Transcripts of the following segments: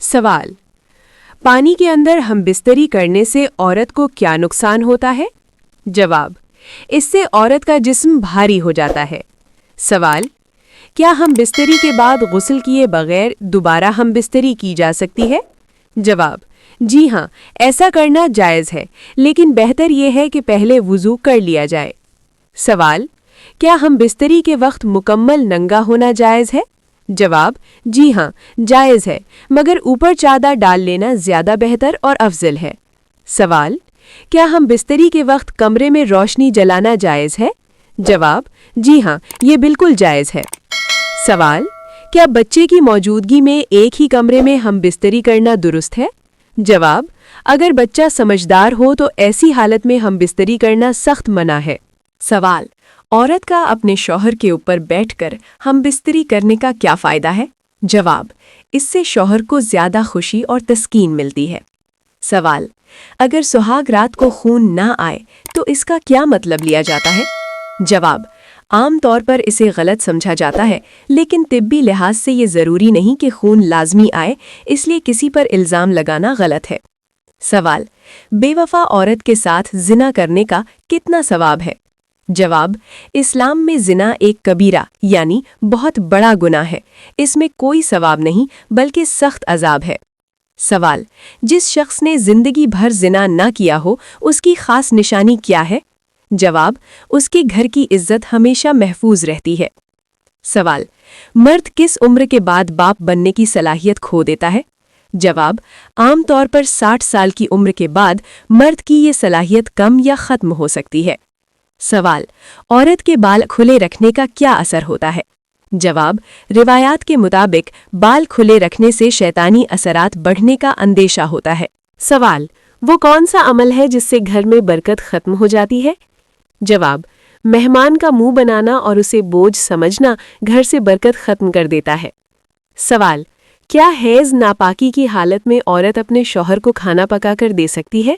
सवाल, पानी के अंदर हम बिस्तरी करने से औरत को क्या नुकसान होता है? जवाब, इससे औरत का जिस्म भारी हो जाता है। सवाल, क्या हम बिस्तरी के बाद गुस्ल किए बगैर दोबारा हम बिस्तरी की जा सकती है? जवाब, जी हाँ, ऐसा करना जायज़ है, लेकिन बेहतर यह है कि पहले वुज़ू कर लिया जाए। सवाल, क्या हम बिस्तरी के वक्त मुकम्मल नंगा होना जायज़ है? जवाब, जी हाँ, जायज़ है, मगर ऊपर चादर डाल लेना ज़्यादा बेहतर और अफजल है। सवाल, क्या हम बिस्तरी के वक्त कमरे में रोशनी जलाना जायज़ है? जवाब, जी हाँ, ये बिल्कुल जायज़ है। सवाल, क्या बच्चे की मौजूदगी में एक ही कमरे में हम बिस्तरी करना दुरुस्त है? जवाब, अगर बच्चा समझदार हो तो ऐसी हालत में हम बिस्तरी करना सख्त मना है। सवाल, औरत का अपने शौहर के ऊपर बैठकर हम बिस्तरी करने का क्या फ़ायदा है? जवाब, इससे शौहर को ज़्यादा खुशी और तस्कीन मिलती है। सवाल, अगर सुहाग रात को खून ना आए तो इसका क्या मतलब लिया जाता है? जवाब, आम तौर पर इसे गलत समझा जाता है, लेकिन तिब्बी लिहाज से ये ज़रूरी नहीं कि खून लाजमी आए, इसलिए किसी पर इल्ज़ाम लगाना गलत है। सवाल, बेवफा औरत के साथ जिना करने का कितना सवाब है? जवाब, इस्लाम में जिना एक कबीरा यानी बहुत बड़ा गुनाह है, इसमें कोई सवाब नहीं बल्कि सख्त अजाब है। सवाल, जिस शख्स ने जिंदगी भर जिना ना किया हो उसकी खास निशानी क्या है? जवाब, उसके घर की इज्जत हमेशा महफूज रहती है। सवाल, मर्द किस उम्र के बाद बाप बनने की सलाहियत खो देता है? जवाब, आम तौर पर 60 साल की उम्र के बाद मर्द की ये सलाहियत कम या ख़त्म हो सकती है। सवाल, औरत के बाल खुले रखने का क्या असर होता है? जवाब, रिवायात के मुताबिक बाल खुले रखने से शैतानी असरात बढ़ने का अंदेशा होता है। सवाल, वो कौन सा अमल है जिससे घर में बरकत खत्म हो जाती है? जवाब, मेहमान का मुंह बनाना और उसे बोझ समझना घर से बरकत खत्म कर देता है। सवाल, क्या हैज़ नापाकी की हालत में औरत अपने शौहर को खाना पकाकर दे सकती है?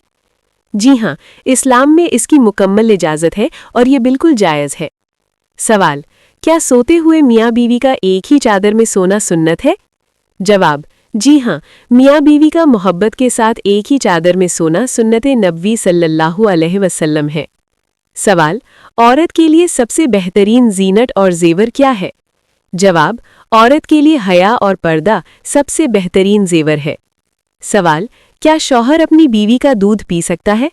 जी हाँ, इस्लाम में इसकी मुकम्मल इजाज़त है और ये बिल्कुल जायज़ है। सवाल, क्या सोते हुए मियाँ बीवी का एक ही चादर में सोना सुन्नत है? जवाब, जी हाँ, मियाँ बीवी का मोहब्बत के साथ एक ही चादर में सोना सुन्नत नबवी सल्लल्लाहु अलैहि वसल्लम है। सवाल, औरत के लिए सबसे बेहतरीन जीनत और जेवर क्या है? जवाब, औरत के लिए हया और पर्दा सबसे बेहतरीन जेवर है। सवाल, क्या शौहर अपनी बीवी का दूध पी सकता है?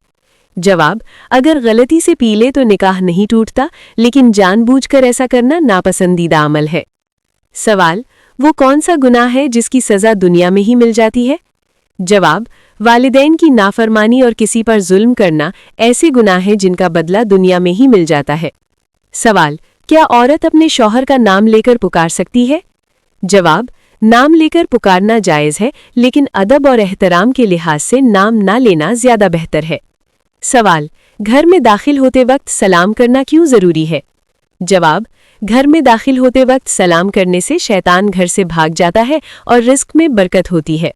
जवाब, अगर गलती से पी ले तो निकाह नहीं टूटता, लेकिन जानबूझकर ऐसा करना नापसंदीदा अमल है। सवाल, वो कौन सा गुनाह है जिसकी सज़ा दुनिया में ही मिल जाती है? जवाब, वालिदैन की नाफरमानी और किसी पर जुल्म करना ऐसे गुनाह हैं जिनका बदला दुनिया में ही मिल जाता है। सवाल, क्या औरत अपने शौहर का नाम लेकर पुकार सकती है? जवाब, नाम लेकर पुकारना जायज़ है, लेकिन अदब और एहतराम के लिहाज से नाम ना लेना ज़्यादा बेहतर है। सवाल, घर में दाखिल होते वक्त सलाम करना क्यों ज़रूरी है? जवाब, घर में दाखिल होते वक्त सलाम करने से शैतान घर से भाग जाता है और रिज़्क में बरकत होती है।